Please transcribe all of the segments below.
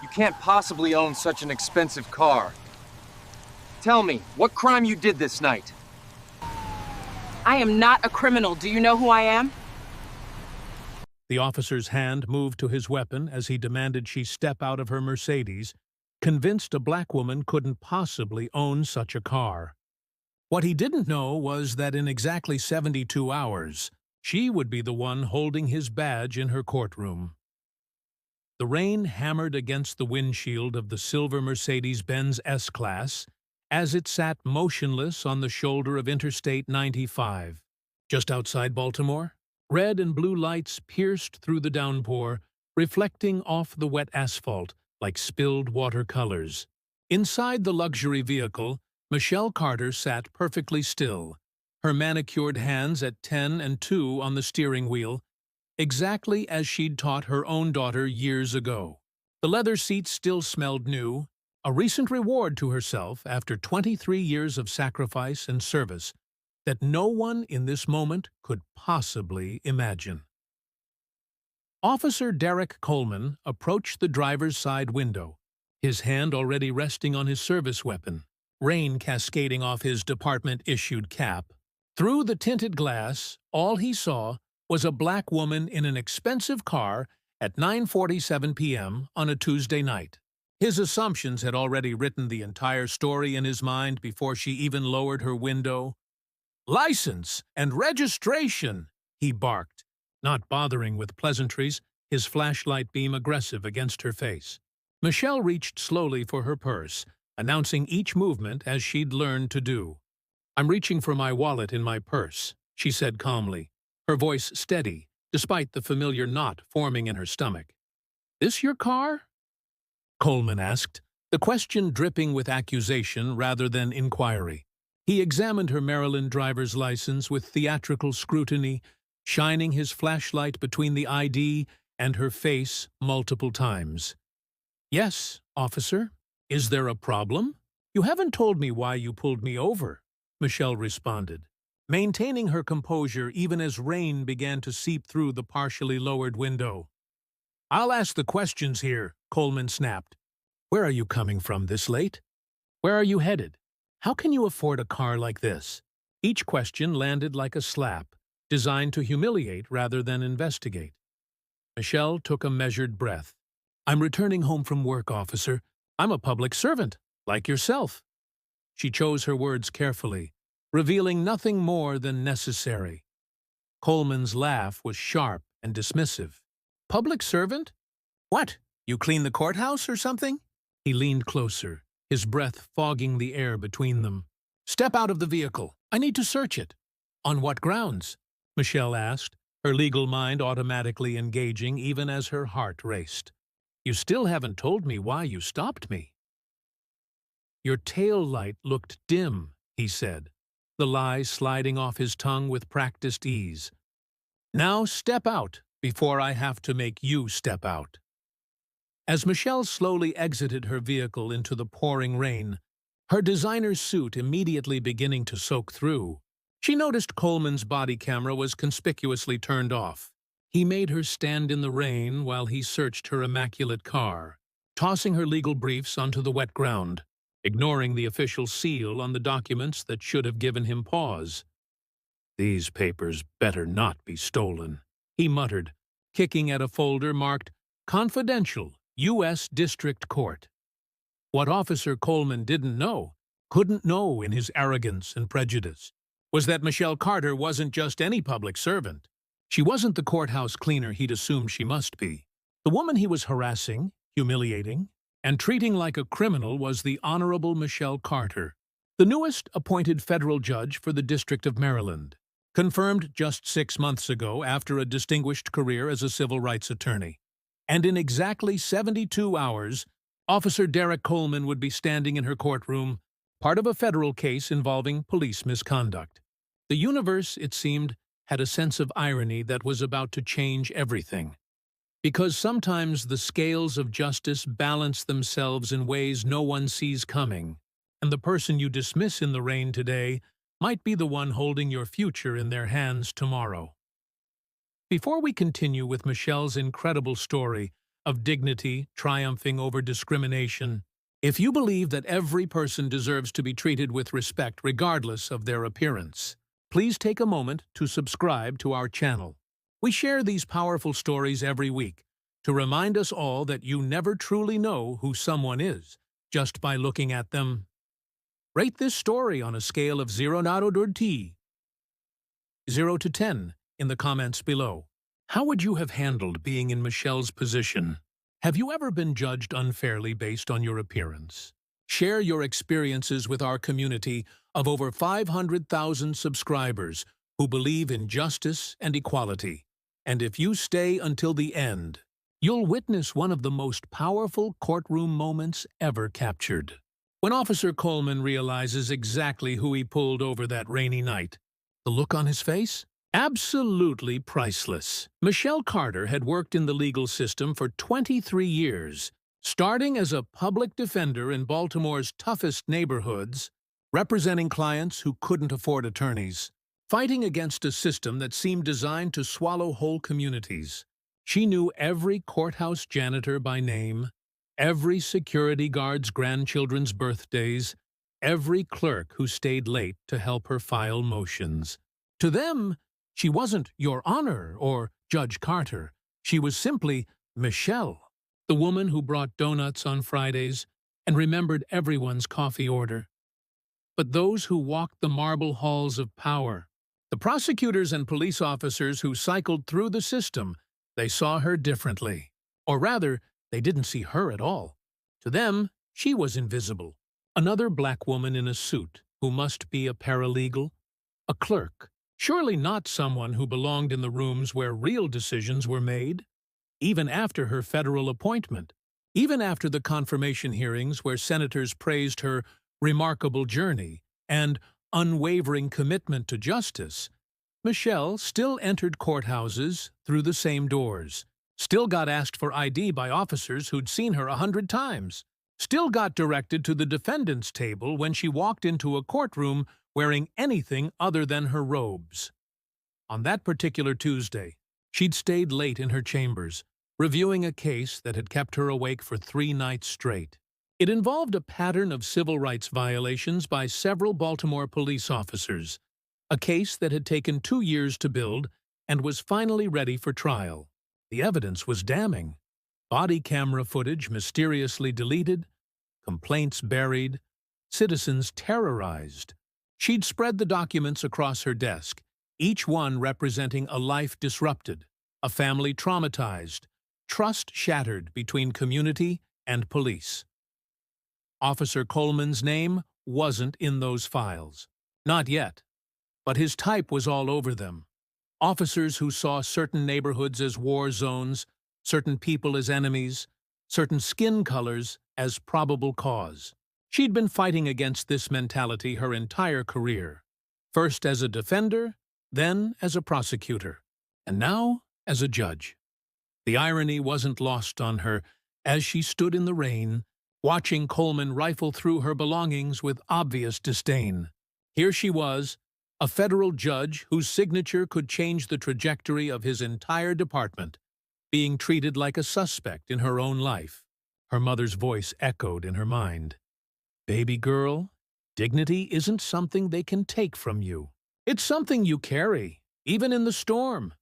You can't possibly own such an expensive car. Tell me, what crime you did this night? I am not a criminal. Do you know who I am? The officer's hand moved to his weapon as he demanded she step out of her Mercedes, convinced a black woman couldn't possibly own such a car. What he didn't know was that in exactly 72 hours, she would be the one holding his badge in her courtroom. The rain hammered against the windshield of the silver Mercedes-Benz S-Class as it sat motionless on the shoulder of Interstate 95. Just outside Baltimore, red and blue lights pierced through the downpour, reflecting off the wet asphalt like spilled watercolors. Inside the luxury vehicle, Michelle Carter sat perfectly still, her manicured hands at 10 and 2 on the steering wheel, exactly as she'd taught her own daughter years ago. The leather seats still smelled new, a recent reward to herself after 23 years of sacrifice and service that no one in this moment could possibly imagine. Officer Derek Coleman approached the driver's side window, his hand already resting on his service weapon, rain cascading off his department-issued cap. Through the tinted glass, all he saw was a black woman in an expensive car at 9:47 p.m. on a Tuesday night. His assumptions had already written the entire story in his mind before she even lowered her window. "License and registration!" he barked, not bothering with pleasantries, his flashlight beam aggressive against her face. Michelle reached slowly for her purse, announcing each movement as she'd learned to do. "I'm reaching for my wallet in my purse," she said calmly, her voice steady, despite the familiar knot forming in her stomach. "This your car?" Coleman asked, the question dripping with accusation rather than inquiry. He examined her Maryland driver's license with theatrical scrutiny, shining his flashlight between the ID and her face multiple times. "Yes, officer. Is there a problem? You haven't told me why you pulled me over," Michelle responded, maintaining her composure even as rain began to seep through the partially lowered window. "I'll ask the questions here," Coleman snapped. "Where are you coming from this late? Where are you headed? How can you afford a car like this?" Each question landed like a slap, designed to humiliate rather than investigate. Michelle took a measured breath. "I'm returning home from work, officer. I'm a public servant, like yourself." She chose her words carefully, revealing nothing more than necessary. Coleman's laugh was sharp and dismissive. "Public servant? What, you clean the courthouse or something?" He leaned closer, his breath fogging the air between them. "Step out of the vehicle. I need to search it." "On what grounds?" Michelle asked, her legal mind automatically engaging even as her heart raced. "You still haven't told me why you stopped me." "Your tail light looked dim," he said, the lie sliding off his tongue with practiced ease. "Now step out before I have to make you step out." As Michelle slowly exited her vehicle into the pouring rain, her designer suit immediately beginning to soak through, she noticed Coleman's body camera was conspicuously turned off. He made her stand in the rain while he searched her immaculate car, tossing her legal briefs onto the wet ground, ignoring the official seal on the documents that should have given him pause. "These papers better not be stolen," he muttered, kicking at a folder marked "Confidential, U.S. District Court." What Officer Coleman couldn't know in his arrogance and prejudice, was that Michelle Carter wasn't just any public servant. She wasn't the courthouse cleaner he'd assumed she must be. The woman he was harassing, humiliating, and treating like a criminal was the Honorable Michelle Carter, the newest appointed federal judge for the District of Maryland, confirmed just 6 months ago after a distinguished career as a civil rights attorney. And in exactly 72 hours, Officer Derek Coleman would be standing in her courtroom, part of a federal case involving police misconduct. The universe, it seemed, had a sense of irony that was about to change everything. Because sometimes the scales of justice balance themselves in ways no one sees coming, and the person you dismiss in the rain today might be the one holding your future in their hands tomorrow. Before we continue with Michelle's incredible story, of dignity triumphing over discrimination. If you believe that every person deserves to be treated with respect regardless of their appearance, please take a moment to subscribe to our channel. We share these powerful stories every week to remind us all that you never truly know who someone is just by looking at them. Rate this story on a scale of 0 to 10 in the comments below. How would you have handled being in Michelle's position? Have you ever been judged unfairly based on your appearance? Share your experiences with our community of over 500,000 subscribers who believe in justice and equality. And if you stay until the end, you'll witness one of the most powerful courtroom moments ever captured. When Officer Coleman realizes exactly who he pulled over that rainy night, the look on his face? Absolutely priceless. Michelle Carter had worked in the legal system for 23 years, starting as a public defender in Baltimore's toughest neighborhoods, representing clients who couldn't afford attorneys, fighting against a system that seemed designed to swallow whole communities. She knew every courthouse janitor by name, every security guard's grandchildren's birthdays, every clerk who stayed late to help her file motions. To them, she wasn't Your Honor or Judge Carter. She was simply Michelle, the woman who brought donuts on Fridays and remembered everyone's coffee order. But those who walked the marble halls of power, the prosecutors and police officers who cycled through the system, they saw her differently. Or rather, they didn't see her at all. To them, she was invisible. Another black woman in a suit who must be a paralegal, a clerk. Surely not someone who belonged in the rooms where real decisions were made. Even after her federal appointment, even after the confirmation hearings where senators praised her remarkable journey and unwavering commitment to justice, Michelle still entered courthouses through the same doors, still got asked for ID by officers who'd seen her 100 times, still got directed to the defendant's table when she walked into a courtroom wearing anything other than her robes. On that particular Tuesday, she'd stayed late in her chambers, reviewing a case that had kept her awake for 3 nights straight. It involved a pattern of civil rights violations by several Baltimore police officers, a case that had taken 2 years to build and was finally ready for trial. The evidence was damning. Body camera footage mysteriously deleted, complaints buried, citizens terrorized. She'd spread the documents across her desk, each one representing a life disrupted, a family traumatized, trust shattered between community and police. Officer Coleman's name wasn't in those files. Not yet. But his type was all over them. Officers who saw certain neighborhoods as war zones, certain people as enemies, certain skin colors as probable cause. She'd been fighting against this mentality her entire career, first as a defender, then as a prosecutor, and now as a judge. The irony wasn't lost on her as she stood in the rain, watching Coleman rifle through her belongings with obvious disdain. Here she was, a federal judge whose signature could change the trajectory of his entire department, being treated like a suspect in her own life. Her mother's voice echoed in her mind. Baby girl, dignity isn't something they can take from you. It's something you carry, even in the storm.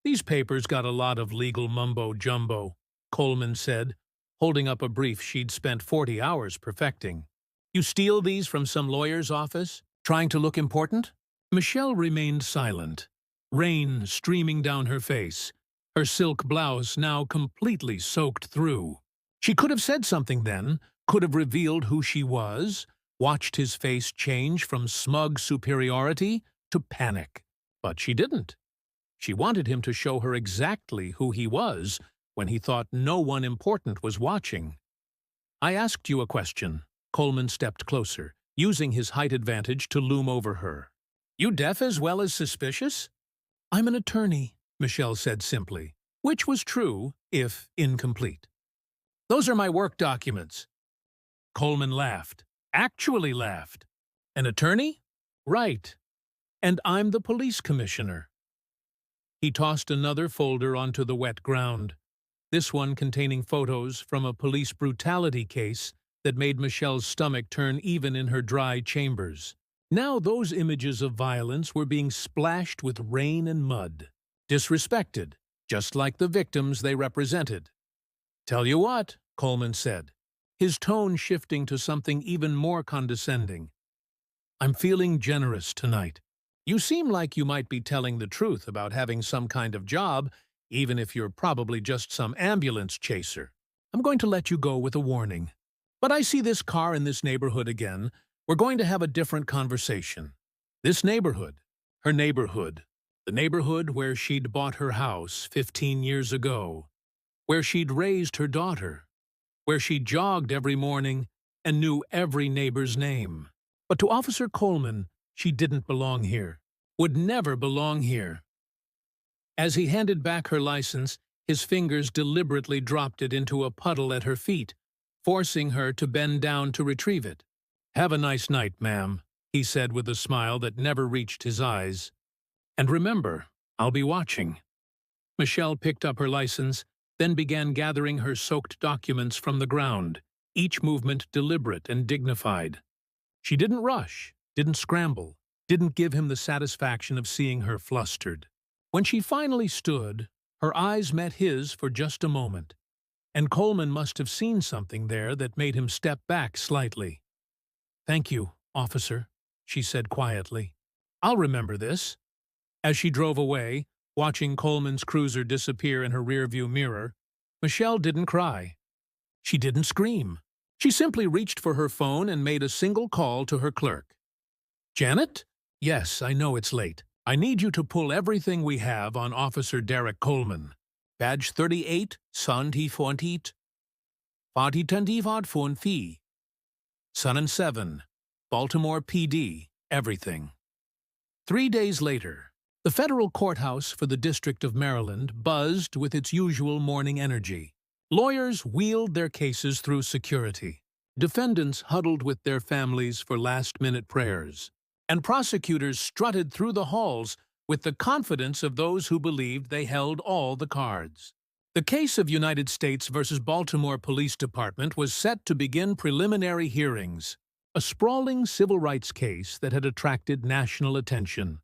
These papers got a lot of legal mumbo-jumbo, Coleman said, holding up a brief she'd spent 40 hours perfecting. You steal these from some lawyer's office, trying to look important? Michelle remained silent, rain streaming down her face, her silk blouse now completely soaked through. She could have said something then, could have revealed who she was, watched his face change from smug superiority to panic. But she didn't. She wanted him to show her exactly who he was when he thought no one important was watching. I asked you a question. Coleman stepped closer, using his height advantage to loom over her. You deaf as well as suspicious? I'm an attorney, Michelle said simply, which was true, if incomplete. Those are my work documents. Coleman laughed, actually laughed. An attorney? Right. And I'm the police commissioner. He tossed another folder onto the wet ground. this one containing photos from a police brutality case that made Michelle's stomach turn even in her dry chambers. Now those images of violence were being splashed with rain and mud, disrespected, just like the victims they represented. "Tell you what," Coleman said, his tone shifting to something even more condescending. "I'm feeling generous tonight. You seem like you might be telling the truth about having some kind of job, even if you're probably just some ambulance chaser. I'm going to let you go with a warning. But I see this car in this neighborhood again. We're going to have a different conversation. This neighborhood, her neighborhood, the neighborhood where she'd bought her house 15 years ago, where she'd raised her daughter, where she jogged every morning and knew every neighbor's name. But to Officer Coleman, she didn't belong here, would never belong here." As he handed back her license, his fingers deliberately dropped it into a puddle at her feet, forcing her to bend down to retrieve it. "Have a nice night, ma'am," he said with a smile that never reached his eyes. "And remember, I'll be watching." Michelle picked up her license, then began gathering her soaked documents from the ground, each movement deliberate and dignified. She didn't rush, didn't scramble, didn't give him the satisfaction of seeing her flustered. When she finally stood, her eyes met his for just a moment, and Coleman must have seen something there that made him step back slightly. "Thank you, officer," she said quietly. "I'll remember this." As she drove away, watching Coleman's cruiser disappear in her rearview mirror, Michelle didn't cry. She didn't scream. She simply reached for her phone and made a single call to her clerk. "Janet? Yes, I know it's late. I need you to pull everything we have on Officer Derek Coleman. Badge 38, Santi Fontit, Fati Tandivad Fonfi, Sun and 7, Baltimore PD, everything." 3 days later, the federal courthouse for the District of Maryland buzzed with its usual morning energy. Lawyers wheeled their cases through security. Defendants huddled with their families for last-minute prayers. And prosecutors strutted through the halls with the confidence of those who believed they held all the cards. The case of United States versus Baltimore Police Department was set to begin preliminary hearings, a sprawling civil rights case that had attracted national attention.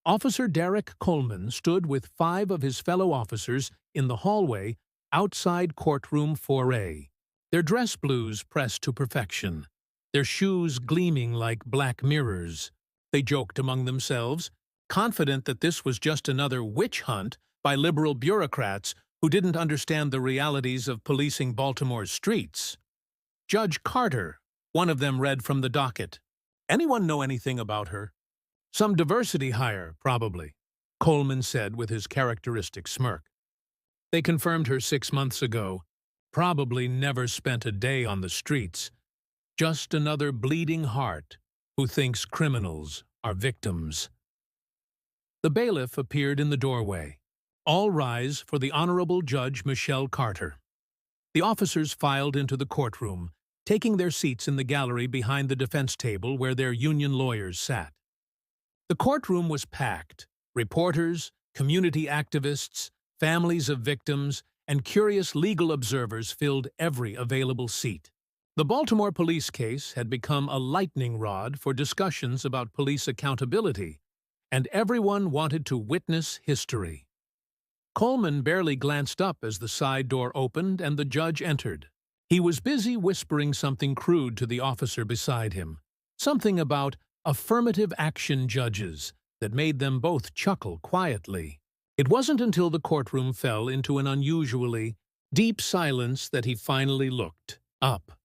Officer Derek Coleman stood with 5 of his fellow officers in the hallway outside courtroom 4A, their dress blues pressed to perfection, their shoes gleaming like black mirrors. They joked among themselves, confident that this was just another witch hunt by liberal bureaucrats who didn't understand the realities of policing Baltimore's streets. "Judge Carter," one of them read from the docket. "Anyone know anything about her?" "Some diversity hire, probably," Coleman said with his characteristic smirk. "They confirmed her 6 months ago. Probably never spent a day on the streets. Just another bleeding heart who thinks criminals are victims." The bailiff appeared in the doorway. "All rise for the Honorable Judge Michelle Carter." The officers filed into the courtroom, taking their seats in the gallery behind the defense table where their union lawyers sat. The courtroom was packed. Reporters, community activists, families of victims, and curious legal observers filled every available seat. The Baltimore police case had become a lightning rod for discussions about police accountability, and everyone wanted to witness history. Coleman barely glanced up as the side door opened and the judge entered. He was busy whispering something crude to the officer beside him, something about affirmative action judges that made them both chuckle quietly. It wasn't until the courtroom fell into an unusually deep silence that he finally looked up.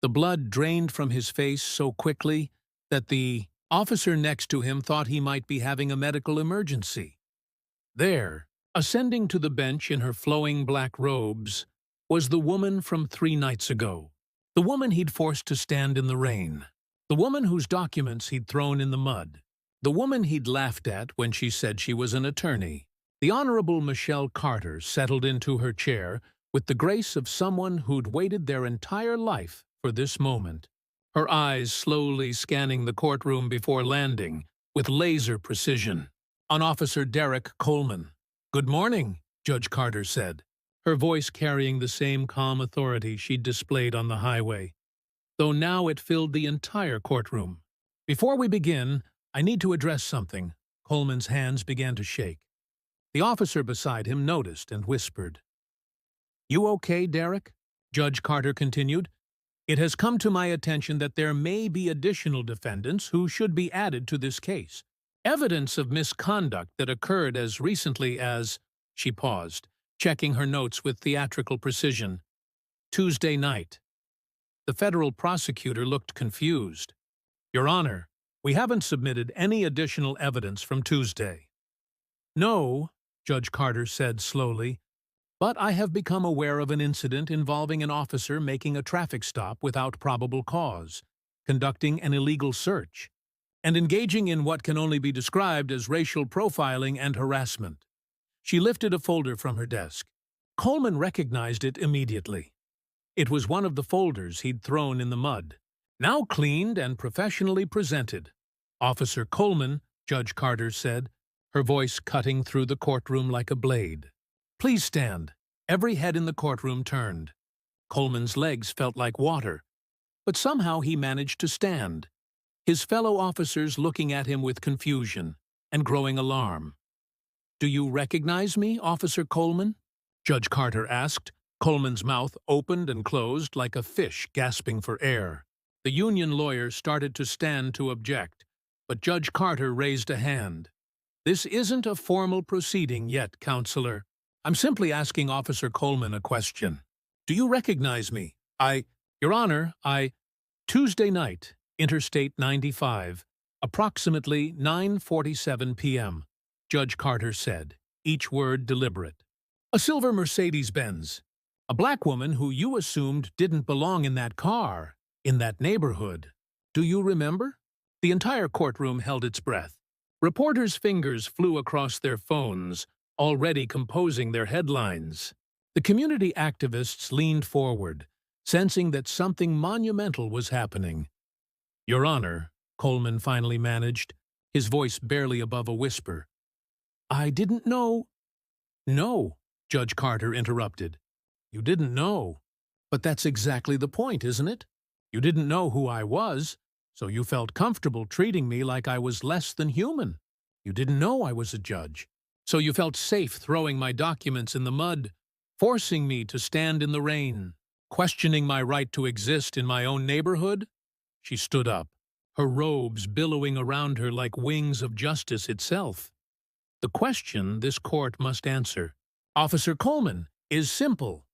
The blood drained from his face so quickly that the officer next to him thought he might be having a medical emergency. There, ascending to the bench in her flowing black robes, was the woman from 3 nights ago, the woman he'd forced to stand in the rain, the woman whose documents he'd thrown in the mud, the woman he'd laughed at when she said she was an attorney. The Honorable Michelle Carter settled into her chair with the grace of someone who'd waited their entire life for this moment, her eyes slowly scanning the courtroom before landing, with laser precision, on Officer Derek Coleman. "Good morning," Judge Carter said, her voice carrying the same calm authority she'd displayed on the highway, though now it filled the entire courtroom. "Before we begin, I need to address something." Coleman's hands began to shake. The officer beside him noticed and whispered. "You okay, Derek?" Judge Carter continued. "It has come to my attention that there may be additional defendants who should be added to this case. Evidence of misconduct that occurred as recently as—" She paused, checking her notes with theatrical precision. "Tuesday night." The federal prosecutor looked confused. "Your Honor, we haven't submitted any additional evidence from Tuesday." "No," Judge Carter said slowly, "but I have become aware of an incident involving an officer making a traffic stop without probable cause, conducting an illegal search, and engaging in what can only be described as racial profiling and harassment." She lifted a folder from her desk. Coleman recognized it immediately. It was one of the folders he'd thrown in the mud, now cleaned and professionally presented. "Officer Coleman," Judge Carter said, her voice cutting through the courtroom like a blade. "Please stand." Every head in the courtroom turned. Coleman's legs felt like water, but somehow he managed to stand, his fellow officers looking at him with confusion and growing alarm. "Do you recognize me, Officer Coleman?" Judge Carter asked. Coleman's mouth opened and closed like a fish gasping for air. The union lawyer started to stand to object, but Judge Carter raised a hand. "This isn't a formal proceeding yet, Counselor. I'm simply asking Officer Coleman a question. Do you recognize me? Your Honor, Tuesday night, Interstate 95, approximately 9:47 p.m., Judge Carter said, each word deliberate. "A silver Mercedes-Benz. A black woman who you assumed didn't belong in that car, in that neighborhood. Do you remember?" The entire courtroom held its breath. Reporters' fingers flew across their phones, already composing their headlines. The community activists leaned forward, sensing that something monumental was happening. "Your Honor," Coleman finally managed, his voice barely above a whisper. "I didn't know—" "No," Judge Carter interrupted. "You didn't know. But that's exactly the point, isn't it? You didn't know who I was, so you felt comfortable treating me like I was less than human. You didn't know I was a judge, so you felt safe throwing my documents in the mud, forcing me to stand in the rain, questioning my right to exist in my own neighborhood." She stood up, her robes billowing around her like wings of justice itself. "The question this court must answer, Officer Coleman, is simple.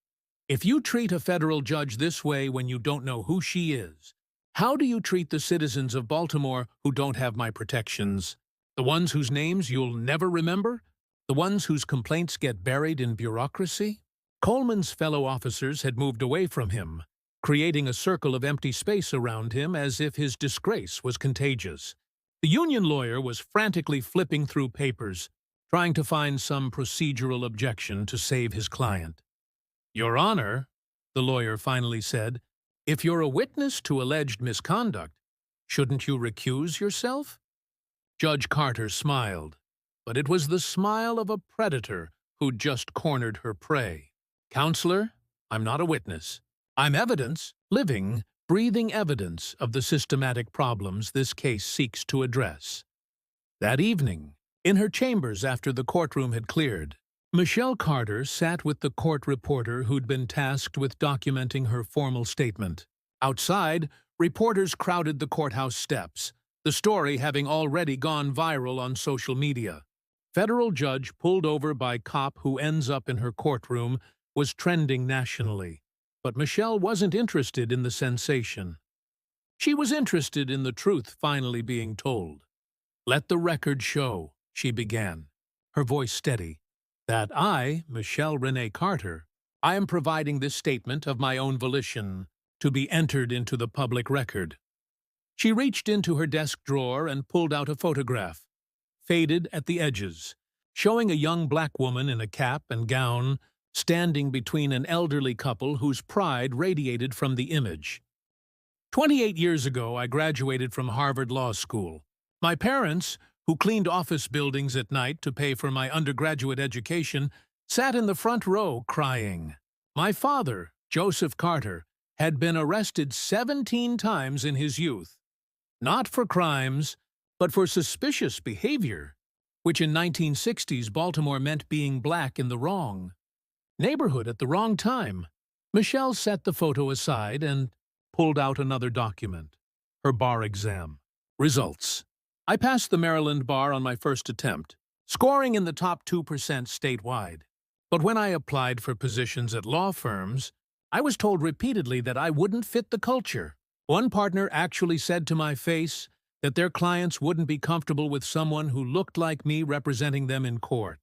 If you treat a federal judge this way when you don't know who she is, how do you treat the citizens of Baltimore who don't have my protections? The ones whose names you'll never remember? The ones whose complaints get buried in bureaucracy?" Coleman's fellow officers had moved away from him, creating a circle of empty space around him as if his disgrace was contagious. The union lawyer was frantically flipping through papers, trying to find some procedural objection to save his client. "Your Honor," the lawyer finally said, "if you're a witness to alleged misconduct, shouldn't you recuse yourself?" Judge Carter smiled, but it was the smile of a predator who'd just cornered her prey. "Counselor, I'm not a witness. I'm evidence, living, breathing evidence of the systematic problems this case seeks to address." That evening, in her chambers after the courtroom had cleared, Michelle Carter sat with the court reporter who'd been tasked with documenting her formal statement. Outside, reporters crowded the courthouse steps, the story having already gone viral on social media. "Federal judge pulled over by cop who ends up in her courtroom" was trending nationally, but Michelle wasn't interested in the sensation. She was interested in the truth finally being told. "Let the record show," she began, her voice steady, "that I, Michelle Renee Carter, I am providing this statement of my own volition to be entered into the public record." She reached into her desk drawer and pulled out a photograph, faded at the edges, showing a young black woman in a cap and gown standing between an elderly couple whose pride radiated from the image. 28 years ago, I graduated from Harvard Law School. My parents, who cleaned office buildings at night to pay for my undergraduate education, sat in the front row crying. My father, Joseph Carter, had been arrested 17 times in his youth, not for crimes, but for suspicious behavior, which in 1960s Baltimore meant being black in the wrong neighborhood at the wrong time. Michelle set the photo aside and pulled out another document, her bar exam. Results. I passed the Maryland bar on my first attempt, scoring in the top 2% statewide. But when I applied for positions at law firms, I was told repeatedly that I wouldn't fit the culture. One partner actually said to my face that their clients wouldn't be comfortable with someone who looked like me representing them in court.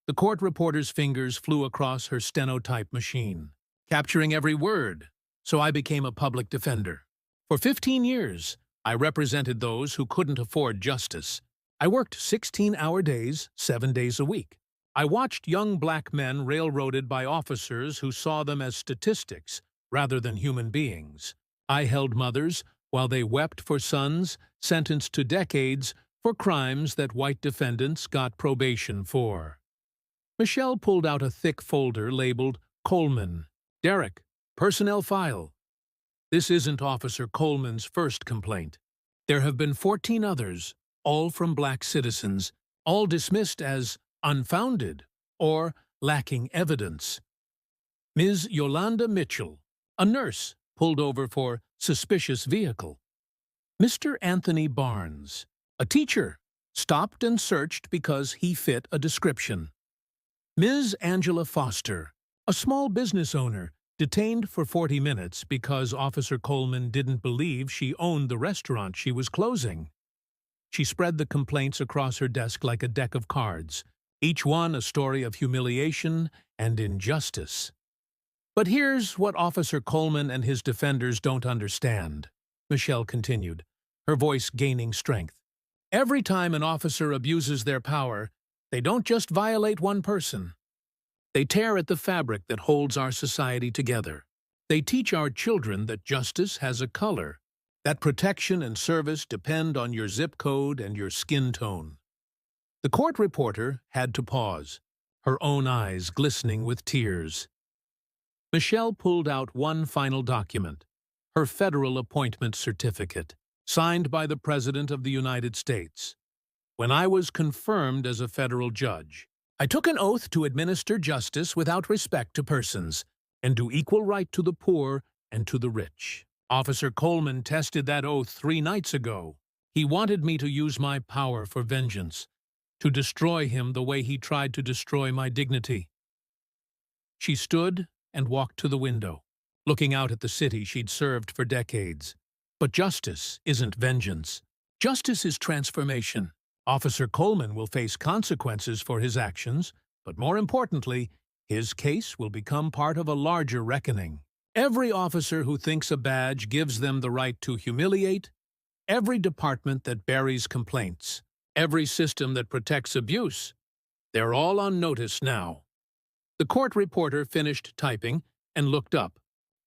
The court reporter's fingers flew across her stenotype machine, capturing every word, so I became a public defender. For 15 years, I represented those who couldn't afford justice. I worked 16-hour days, 7 days a week. I watched young black men railroaded by officers who saw them as statistics rather than human beings. I held mothers while they wept for sons sentenced to decades for crimes that white defendants got probation for. Michelle pulled out a thick folder labeled Coleman. Derek, personnel file. This isn't Officer Coleman's first complaint. There have been 14 others, all from black citizens, all dismissed as unfounded or lacking evidence. Ms. Yolanda Mitchell, a nurse, pulled over for suspicious vehicle. Mr. Anthony Barnes, a teacher, stopped and searched because he fit a description. Ms. Angela Foster, a small business owner, detained for 40 minutes because Officer Coleman didn't believe she owned the restaurant she was closing. She spread the complaints across her desk like a deck of cards, each one a story of humiliation and injustice. But here's what Officer Coleman and his defenders don't understand, Michelle continued, her voice gaining strength. Every time an officer abuses their power, they don't just violate one person. They tear at the fabric that holds our society together. They teach our children that justice has a color, that protection and service depend on your zip code and your skin tone. The court reporter had to pause, her own eyes glistening with tears. Michelle pulled out one final document, her federal appointment certificate, signed by the President of the United States. When I was confirmed as a federal judge, I took an oath to administer justice without respect to persons and do equal right to the poor and to the rich. Officer Coleman tested that oath 3 nights ago. He wanted me to use my power for vengeance, to destroy him the way he tried to destroy my dignity. She stood and walked to the window, looking out at the city she'd served for decades. But justice isn't vengeance. Justice is transformation. Officer Coleman will face consequences for his actions, but more importantly, his case will become part of a larger reckoning. Every officer who thinks a badge gives them the right to humiliate, every department that buries complaints, every system that protects abuse, they're all on notice now. The court reporter finished typing and looked up.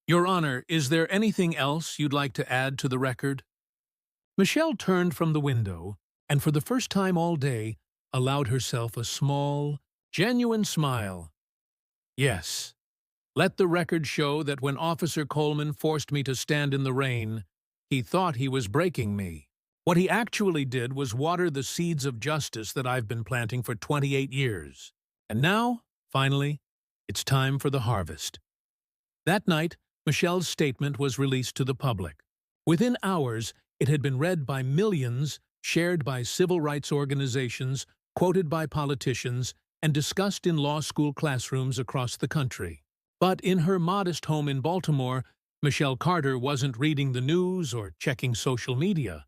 Your Honor, is there anything else you'd like to add to the record? Michelle turned from the window and for the first time all day allowed herself a small, genuine smile. Yes. Let the record show that when Officer Coleman forced me to stand in the rain, he thought he was breaking me. What he actually did was water the seeds of justice that I've been planting for 28 years. And now, finally, it's time for the harvest. That night, Michelle's statement was released to the public. Within hours, it had been read by millions, shared by civil rights organizations, quoted by politicians, and discussed in law school classrooms across the country. But in her modest home in Baltimore, Michelle Carter wasn't reading the news or checking social media.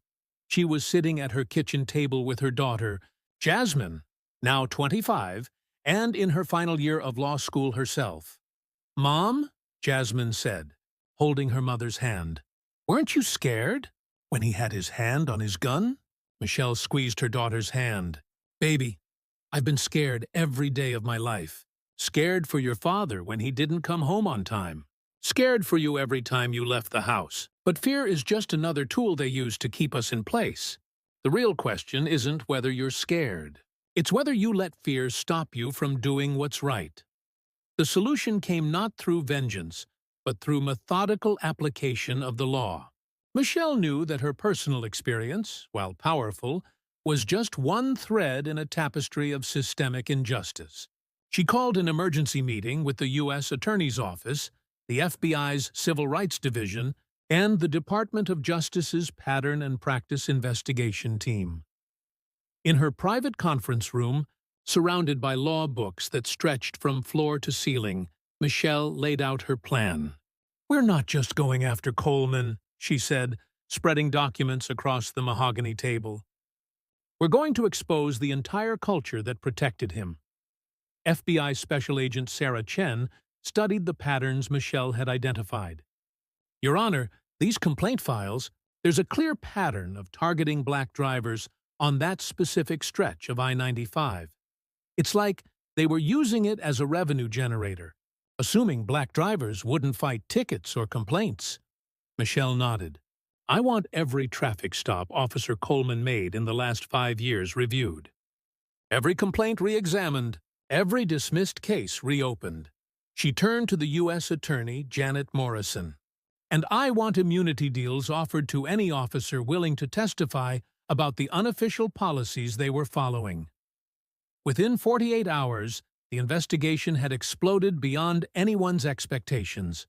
She was sitting at her kitchen table with her daughter, Jasmine, now 25, and in her final year of law school herself. "Mom," Jasmine said, holding her mother's hand, "weren't you scared when he had his hand on his gun?" Michelle squeezed her daughter's hand. "Baby, I've been scared every day of my life. Scared for your father when he didn't come home on time. Scared for you every time you left the house. But fear is just another tool they use to keep us in place. The real question isn't whether you're scared. It's whether you let fear stop you from doing what's right. The solution came not through vengeance, but through methodical application of the law. Michelle knew that her personal experience, while powerful, was just one thread in a tapestry of systemic injustice. She called an emergency meeting with the U.S. Attorney's Office, the FBI's Civil Rights Division, and the Department of Justice's Pattern and Practice Investigation Team. In her private conference room, surrounded by law books that stretched from floor to ceiling, Michelle laid out her plan. "We're not just going after Coleman," she said, spreading documents across the mahogany table. "We're going to expose the entire culture that protected him." FBI Special Agent Sarah Chen studied the patterns Michelle had identified. "Your Honor, these complaint files, there's a clear pattern of targeting black drivers on that specific stretch of I-95. It's like they were using it as a revenue generator, assuming black drivers wouldn't fight tickets or complaints." Michelle nodded. "I want every traffic stop Officer Coleman made in the last 5 years reviewed. Every complaint re-examined, every dismissed case reopened." She turned to the U.S. Attorney, Janet Morrison. "And I want immunity deals offered to any officer willing to testify about the unofficial policies they were following." Within 48 hours, the investigation had exploded beyond anyone's expectations.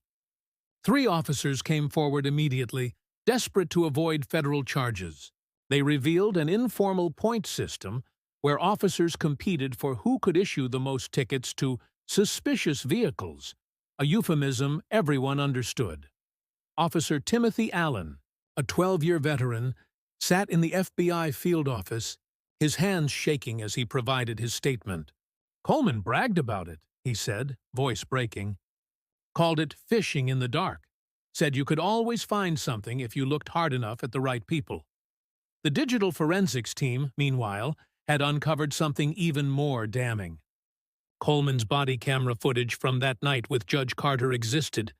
3 officers came forward immediately, desperate to avoid federal charges. They revealed an informal point system where officers competed for who could issue the most tickets to suspicious vehicles, a euphemism everyone understood. Officer Timothy Allen, a 12-year veteran, sat in the FBI field office, his hands shaking as he provided his statement. "Coleman bragged about it," he said, voice breaking. "Called it fishing in the dark. Said you could always find something if you looked hard enough at the right people." The digital forensics team, meanwhile, had uncovered something even more damning. Coleman's body camera footage from that night with Judge Carter existed.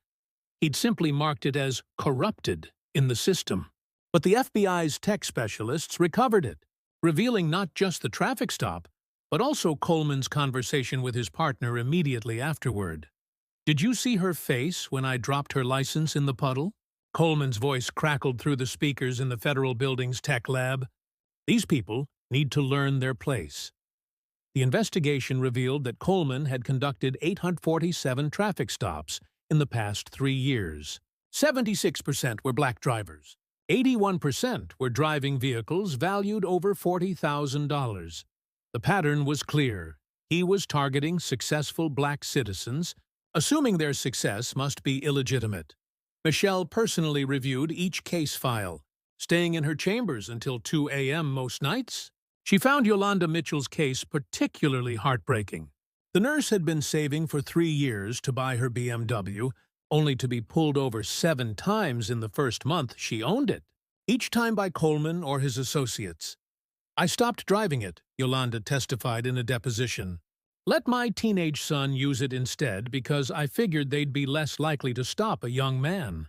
He'd simply marked it as corrupted in the system. But the FBI's tech specialists recovered it, revealing not just the traffic stop, but also Coleman's conversation with his partner immediately afterward. "Did you see her face when I dropped her license in the puddle?" Coleman's voice crackled through the speakers in the federal building's tech lab. "These people need to learn their place." The investigation revealed that Coleman had conducted 847 traffic stops in the past 3 years. 76% were black drivers. 81% were driving vehicles valued over $40,000. The pattern was clear. He was targeting successful black citizens, assuming their success must be illegitimate. Michelle personally reviewed each case file, staying in her chambers until 2 a.m. most nights. She found Yolanda Mitchell's case particularly heartbreaking. The nurse had been saving for 3 years to buy her BMW, only to be pulled over 7 times in the first month she owned it, each time by Coleman or his associates. "I stopped driving it," Yolanda testified in a deposition. "Let my teenage son use it instead because I figured they'd be less likely to stop a young man."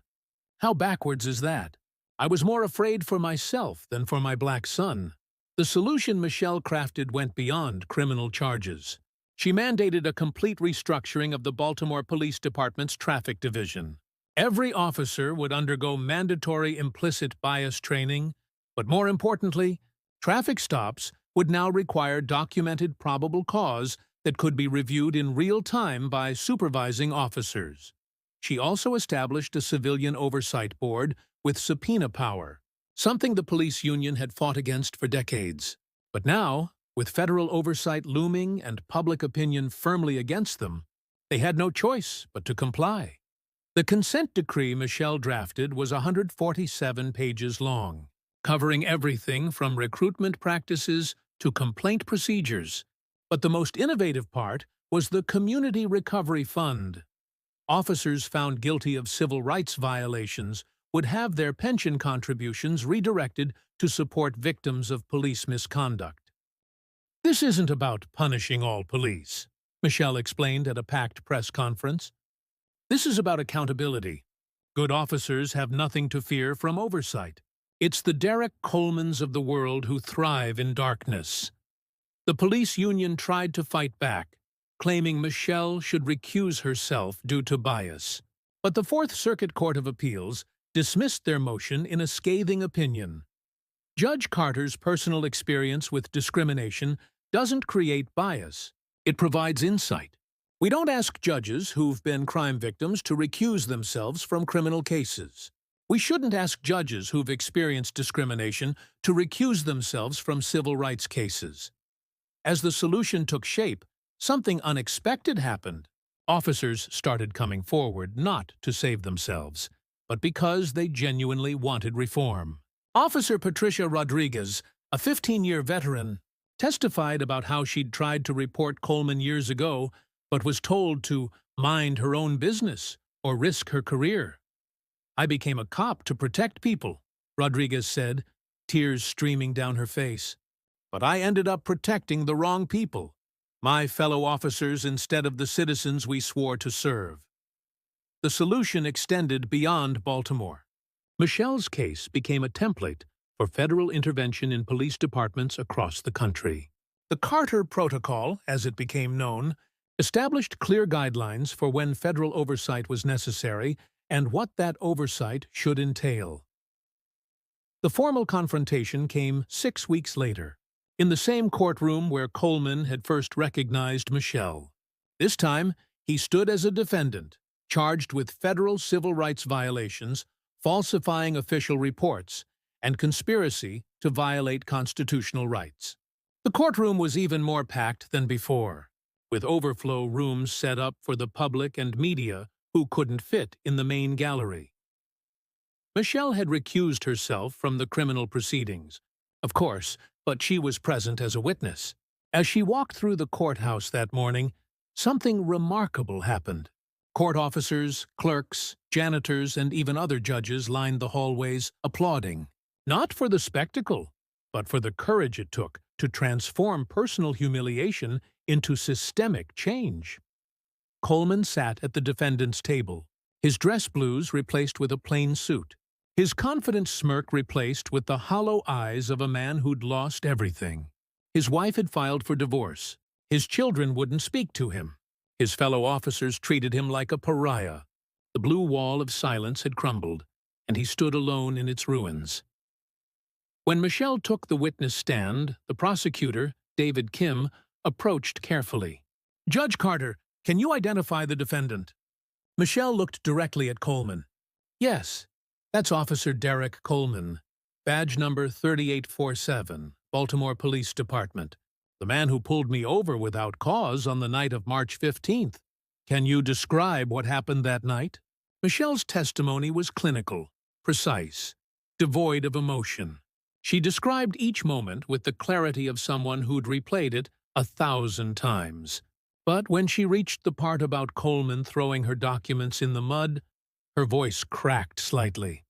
How backwards is that? "I was more afraid for myself than for my black son." The solution Michelle crafted went beyond criminal charges. She mandated a complete restructuring of the Baltimore Police Department's traffic division. Every officer would undergo mandatory implicit bias training, but more importantly, traffic stops would now require documented probable cause that could be reviewed in real time by supervising officers. She also established a civilian oversight board with subpoena power, something the police union had fought against for decades. But now, with federal oversight looming and public opinion firmly against them, they had no choice but to comply. The consent decree Michelle drafted was 147 pages long, covering everything from recruitment practices to complaint procedures. But the most innovative part was the Community Recovery Fund. Officers found guilty of civil rights violations would have their pension contributions redirected to support victims of police misconduct. "This isn't about punishing all police," Michelle explained at a packed press conference. "This is about accountability. Good officers have nothing to fear from oversight. It's the Derek Colemans of the world who thrive in darkness." The police union tried to fight back, claiming Michelle should recuse herself due to bias. But the Fourth Circuit Court of Appeals dismissed their motion in a scathing opinion. Judge Carter's personal experience with discrimination doesn't create bias. It provides insight. We don't ask judges who've been crime victims to recuse themselves from criminal cases. We shouldn't ask judges who've experienced discrimination to recuse themselves from civil rights cases. As the solution took shape, something unexpected happened. Officers started coming forward not to save themselves, but because they genuinely wanted reform. Officer Patricia Rodriguez, a 15-year veteran, testified about how she'd tried to report Coleman years ago, but was told to mind her own business or risk her career. "I became a cop to protect people," Rodriguez said, tears streaming down her face. "But I ended up protecting the wrong people, my fellow officers instead of the citizens we swore to serve." The solution extended beyond Baltimore. Michelle's case became a template for federal intervention in police departments across the country. The Carter Protocol, as it became known, established clear guidelines for when federal oversight was necessary and what that oversight should entail. The formal confrontation came 6 weeks later, in the same courtroom where Coleman had first recognized Michelle. This time, he stood as a defendant, charged with federal civil rights violations, falsifying official reports, and conspiracy to violate constitutional rights. The courtroom was even more packed than before, with overflow rooms set up for the public and media who couldn't fit in the main gallery. Michelle had recused herself from the criminal proceedings, of course, but she was present as a witness. As she walked through the courthouse that morning, something remarkable happened. Court officers, clerks, janitors, and even other judges lined the hallways, applauding, not for the spectacle, but for the courage it took to transform personal humiliation into systemic change. Coleman sat at the defendant's table, his dress blues replaced with a plain suit, his confident smirk replaced with the hollow eyes of a man who'd lost everything. His wife had filed for divorce. His children wouldn't speak to him. His fellow officers treated him like a pariah. The blue wall of silence had crumbled, and he stood alone in its ruins. When Michelle took the witness stand, the prosecutor, David Kim, approached carefully. "Judge Carter, can you identify the defendant?" Michelle looked directly at Coleman. "Yes, that's Officer Derek Coleman, badge number 3847, Baltimore Police Department. The man who pulled me over without cause on the night of March 15th. Can you describe what happened that night?" Michelle's testimony was clinical, precise, devoid of emotion. She described each moment with the clarity of someone who'd replayed it 1,000 times. But when she reached the part about Coleman throwing her documents in the mud, her voice cracked slightly.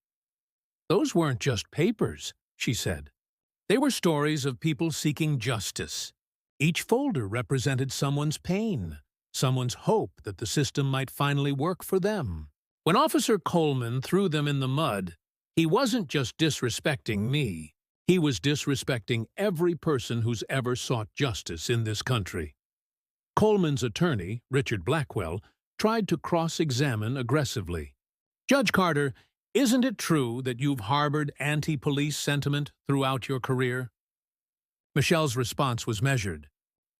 "Those weren't just papers," she said. "They were stories of people seeking justice. Each folder represented someone's pain, someone's hope that the system might finally work for them. When Officer Coleman threw them in the mud, he wasn't just disrespecting me. He was disrespecting every person who's ever sought justice in this country." Coleman's attorney, Richard Blackwell, tried to cross-examine aggressively. "Judge Carter, isn't it true that you've harbored anti-police sentiment throughout your career?" Michelle's response was measured.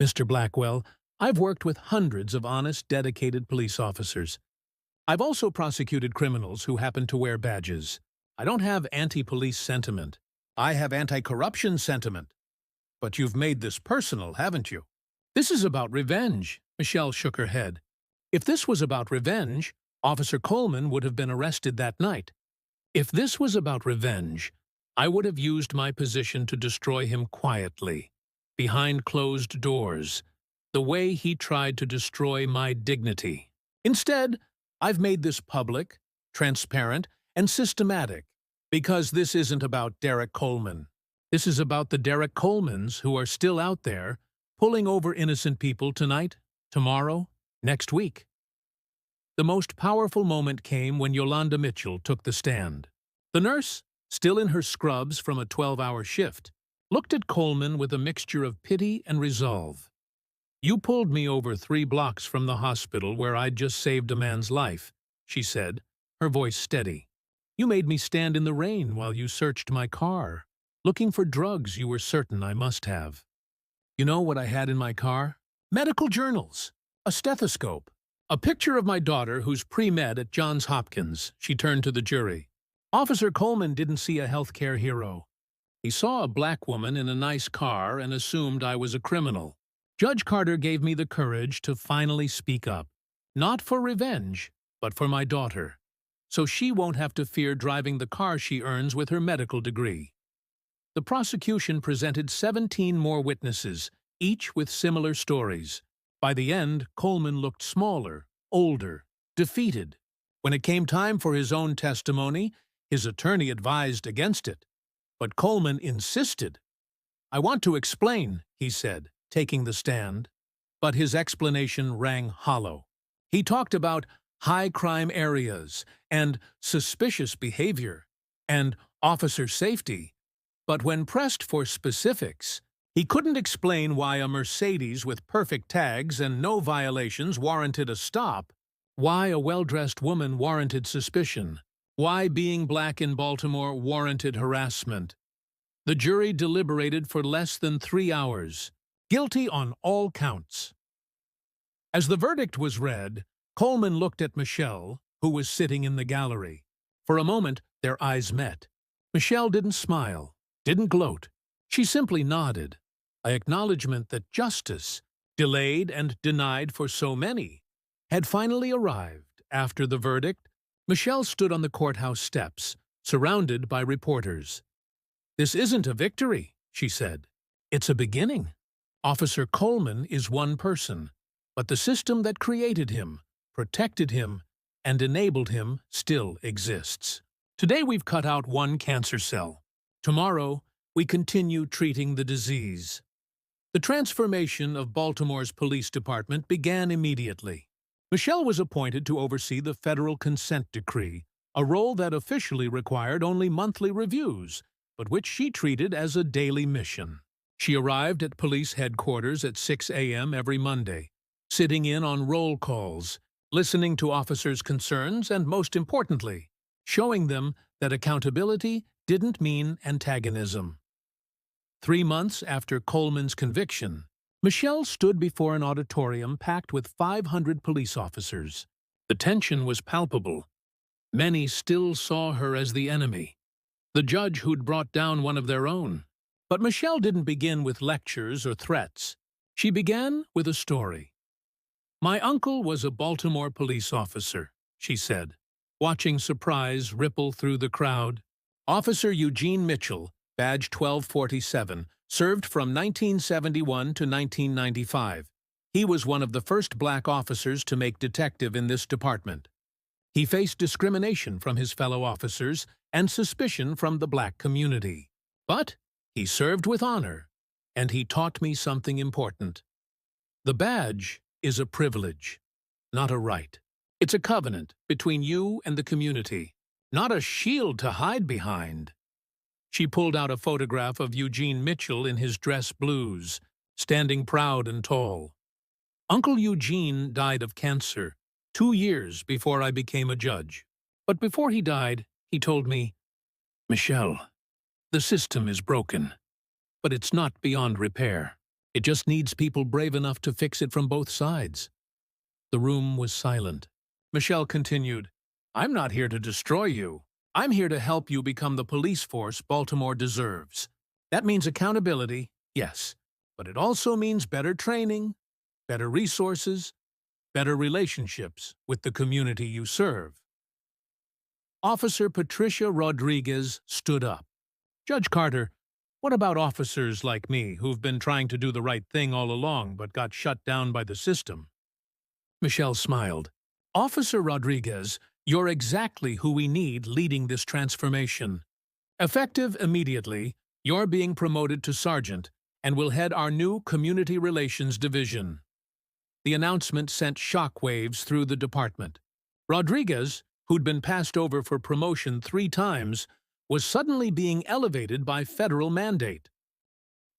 "Mr. Blackwell, I've worked with hundreds of honest, dedicated police officers. I've also prosecuted criminals who happen to wear badges. I don't have anti-police sentiment. I have anti-corruption sentiment. But you've made this personal, haven't you?" "This is about revenge," Michelle shook her head. "If this was about revenge, Officer Coleman would have been arrested that night. If this was about revenge, I would have used my position to destroy him quietly, behind closed doors, the way he tried to destroy my dignity. Instead, I've made this public, transparent, and systematic, because this isn't about Derek Coleman. This is about the Derek Colemans who are still out there, pulling over innocent people tonight, tomorrow, next week." The most powerful moment came when Yolanda Mitchell took the stand. The nurse, still in her scrubs from a 12-hour shift, looked at Coleman with a mixture of pity and resolve. "You pulled me over 3 blocks from the hospital where I'd just saved a man's life," she said, her voice steady. "You made me stand in the rain while you searched my car, looking for drugs you were certain I must have. You know what I had in my car? Medical journals, a stethoscope, a picture of my daughter who's pre-med at Johns Hopkins." She turned to the jury. "Officer Coleman didn't see a healthcare hero. He saw a black woman in a nice car and assumed I was a criminal. Judge Carter gave me the courage to finally speak up, not for revenge, but for my daughter, so she won't have to fear driving the car she earns with her medical degree." The prosecution presented 17 more witnesses, each with similar stories. By the end, Coleman looked smaller, older, defeated. When it came time for his own testimony, his attorney advised against it. But Coleman insisted. "I want to explain," he said, taking the stand. But his explanation rang hollow. He talked about high-crime areas and suspicious behavior and officer safety. But when pressed for specifics, he couldn't explain why a Mercedes with perfect tags and no violations warranted a stop, why a well-dressed woman warranted suspicion, why being black in Baltimore warranted harassment. The jury deliberated for less than 3 hours, guilty on all counts. As the verdict was read, Coleman looked at Michelle, who was sitting in the gallery. For a moment, their eyes met. Michelle didn't smile, didn't gloat. She simply nodded, an acknowledgement that justice, delayed and denied for so many, had finally arrived. After the verdict, Michelle stood on the courthouse steps, surrounded by reporters. "This isn't a victory," she said. "It's a beginning. Officer Coleman is one person, but the system that created him, protected him, and enabled him still exists. Today we've cut out one cancer cell. Tomorrow, we continue treating the disease." The transformation of Baltimore's police department began immediately. Michelle was appointed to oversee the federal consent decree, a role that officially required only monthly reviews, but which she treated as a daily mission. She arrived at police headquarters at 6 a.m. every Monday, sitting in on roll calls, listening to officers' concerns, and most importantly, showing them that accountability didn't mean antagonism. 3 months after Coleman's conviction, Michelle stood before an auditorium packed with 500 police officers. The tension was palpable. Many still saw her as the enemy, the judge who'd brought down one of their own. But Michelle didn't begin with lectures or threats. She began with a story. "My uncle was a Baltimore police officer," she said, watching surprise ripple through the crowd. "Officer Eugene Mitchell, badge 1247, served from 1971 to 1995. He was one of the first black officers to make detective in this department. He faced discrimination from his fellow officers and suspicion from the black community. But he served with honor, and he taught me something important. The badge is a privilege, not a right. It's a covenant between you and the community, not a shield to hide behind." She pulled out a photograph of Eugene Mitchell in his dress blues, standing proud and tall. "Uncle Eugene died of cancer 2 years before I became a judge. But before he died, he told me, 'Michelle, the system is broken, but it's not beyond repair. It just needs people brave enough to fix it from both sides.'" The room was silent. Michelle continued, "I'm not here to destroy you. I'm here to help you become the police force Baltimore deserves. That means accountability, yes, but it also means better training, better resources, better relationships with the community you serve." Officer Patricia Rodriguez stood up. "Judge Carter, what about officers like me who've been trying to do the right thing all along but got shut down by the system?" Michelle smiled. "Officer Rodriguez, you're exactly who we need leading this transformation. Effective immediately, you're being promoted to sergeant and will head our new Community Relations Division." The announcement sent shockwaves through the department. Rodriguez, who'd been passed over for promotion 3 times, was suddenly being elevated by federal mandate.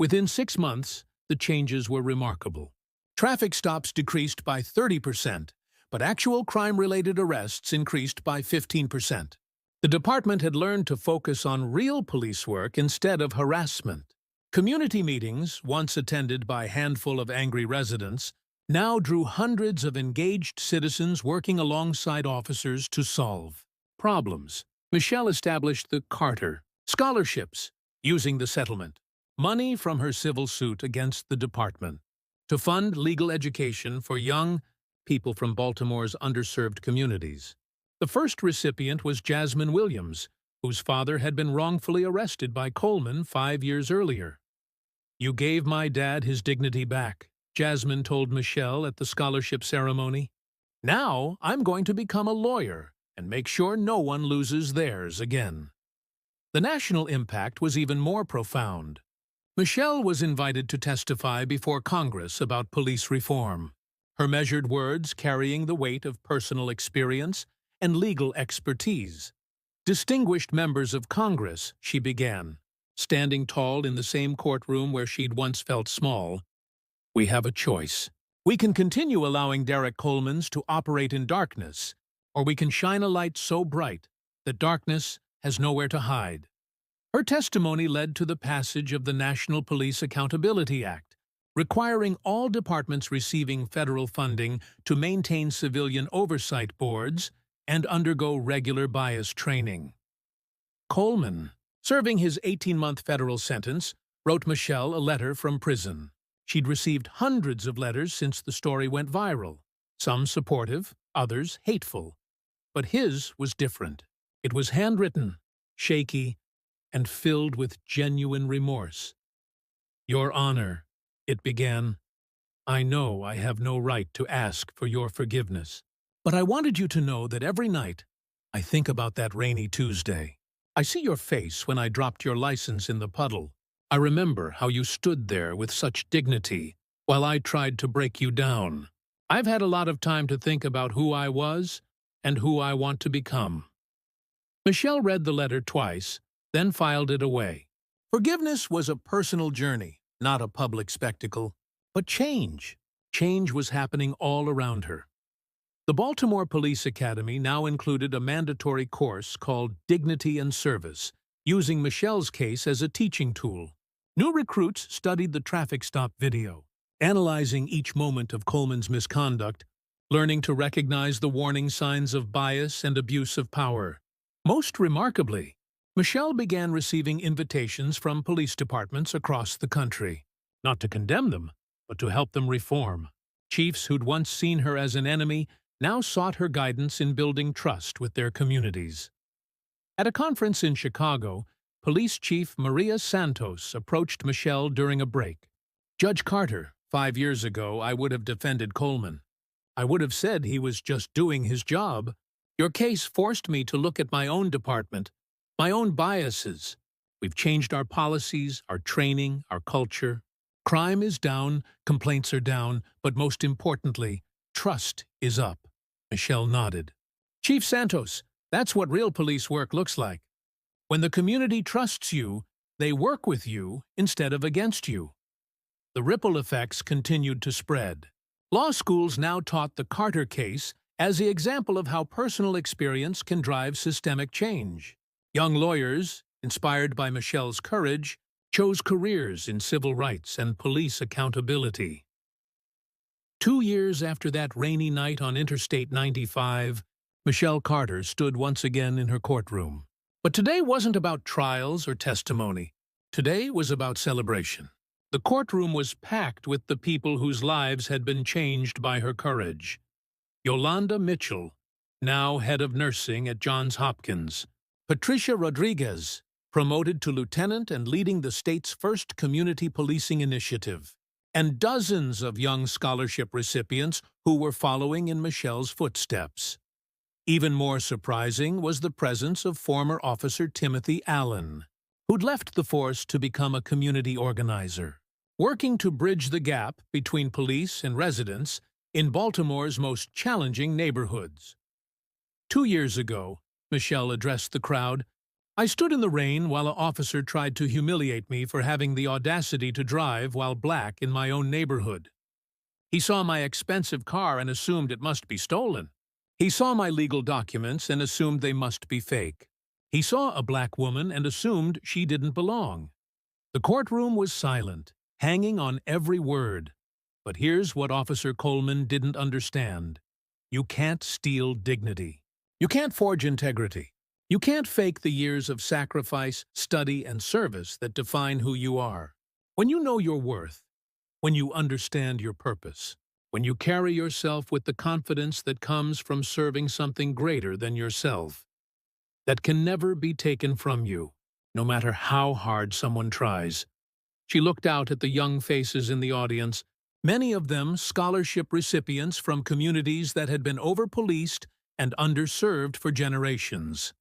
Within 6 months, the changes were remarkable. Traffic stops decreased by 30%, but actual crime-related arrests increased by 15%. The department had learned to focus on real police work instead of harassment. Community meetings, once attended by a handful of angry residents, now drew hundreds of engaged citizens working alongside officers to solve problems. Michelle established the Carter scholarships, using the settlement, money from her civil suit against the department, to fund legal education for young people from Baltimore's underserved communities. The first recipient was Jasmine Williams, whose father had been wrongfully arrested by Coleman 5 years earlier. "You gave my dad his dignity back," Jasmine told Michelle at the scholarship ceremony. "Now I'm going to become a lawyer and make sure no one loses theirs again." The national impact was even more profound. Michelle was invited to testify before Congress about police reform, her measured words carrying the weight of personal experience and legal expertise. "Distinguished members of Congress," she began, standing tall in the same courtroom where she'd once felt small, "we have a choice. We can continue allowing Derek Colemans to operate in darkness, or we can shine a light so bright that darkness has nowhere to hide." Her testimony led to the passage of the National Police Accountability Act, requiring all departments receiving federal funding to maintain civilian oversight boards and undergo regular bias training. Coleman, serving his 18-month federal sentence, wrote Michelle a letter from prison. She'd received hundreds of letters since the story went viral, some supportive, others hateful. But his was different. It was handwritten, shaky, and filled with genuine remorse. "Your Honor," it began, "I know I have no right to ask for your forgiveness, but I wanted you to know that every night I think about that rainy Tuesday. I see your face when I dropped your license in the puddle. I remember how you stood there with such dignity while I tried to break you down. I've had a lot of time to think about who I was and who I want to become." Michelle read the letter twice, then filed it away. Forgiveness was a personal journey, not a public spectacle. But change was happening all around her. The Baltimore Police Academy now included a mandatory course called Dignity and Service, using Michelle's case as a teaching tool. New recruits studied the traffic stop video, analyzing each moment of Coleman's misconduct, learning to recognize the warning signs of bias and abuse of power. Most remarkably, Michelle began receiving invitations from police departments across the country, not to condemn them, but to help them reform. Chiefs who'd once seen her as an enemy now sought her guidance in building trust with their communities. At a conference in Chicago, Police Chief Maria Santos approached Michelle during a break. "Judge Carter, 5 years ago I would have defended Coleman. I would have said he was just doing his job. Your case forced me to look at my own department, my own biases. We've changed our policies, our training, our culture. Crime is down, complaints are down, but most importantly, trust is up." Michelle nodded. "Chief Santos, that's what real police work looks like. When the community trusts you, they work with you instead of against you." The ripple effects continued to spread. Law schools now taught the Carter case as the example of how personal experience can drive systemic change. Young lawyers, inspired by Michelle's courage, chose careers in civil rights and police accountability. 2 years after that rainy night on Interstate 95, Michelle Carter stood once again in her courtroom. But today wasn't about trials or testimony. Today was about celebration. The courtroom was packed with the people whose lives had been changed by her courage. Yolanda Mitchell, now head of nursing at Johns Hopkins. Patricia Rodriguez, promoted to lieutenant and leading the state's first community policing initiative. And dozens of young scholarship recipients who were following in Michelle's footsteps. Even more surprising was the presence of former Officer Timothy Allen, who'd left the force to become a community organizer, working to bridge the gap between police and residents in Baltimore's most challenging neighborhoods. 2 years ago, Michelle addressed the crowd, I stood in the rain while an officer tried to humiliate me for having the audacity to drive while black in my own neighborhood. He saw my expensive car and assumed it must be stolen. He saw my legal documents and assumed they must be fake. He saw a black woman and assumed she didn't belong. The courtroom was silent, hanging on every word. But here's what Officer Coleman didn't understand. You can't steal dignity. You can't forge integrity. You can't fake the years of sacrifice, study, and service that define who you are. When you know your worth, when you understand your purpose, when you carry yourself with the confidence that comes from serving something greater than yourself, that can never be taken from you, no matter how hard someone tries. She looked out at the young faces in the audience, many of them scholarship recipients from communities that had been over-policed and underserved for generations.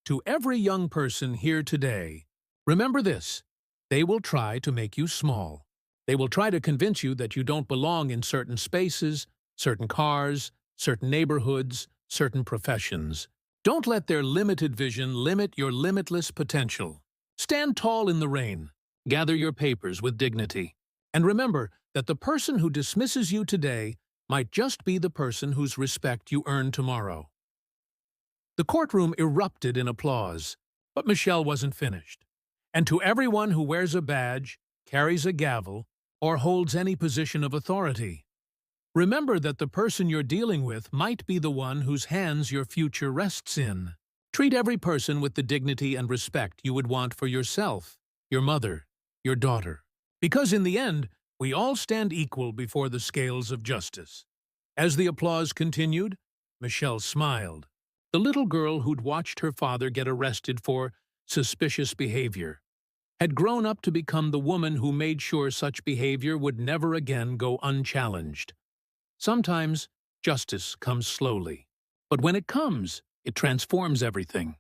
To every young person here today, remember this: they will try to make you small. They will try to convince you that you don't belong in certain spaces, certain cars, certain neighborhoods, certain professions. Don't let their limited vision limit your limitless potential. Stand tall in the rain. Gather your papers with dignity. And remember that the person who dismisses you today might just be the person whose respect you earn tomorrow. The courtroom erupted in applause, but Michelle wasn't finished. And to everyone who wears a badge, carries a gavel, or holds any position of authority, remember that the person you're dealing with might be the one whose hands your future rests in. Treat every person with the dignity and respect you would want for yourself, your mother, your daughter. Because in the end, we all stand equal before the scales of justice. As the applause continued, Michelle smiled. The little girl who'd watched her father get arrested for suspicious behavior had grown up to become the woman who made sure such behavior would never again go unchallenged. Sometimes, justice comes slowly. But when it comes, it transforms everything.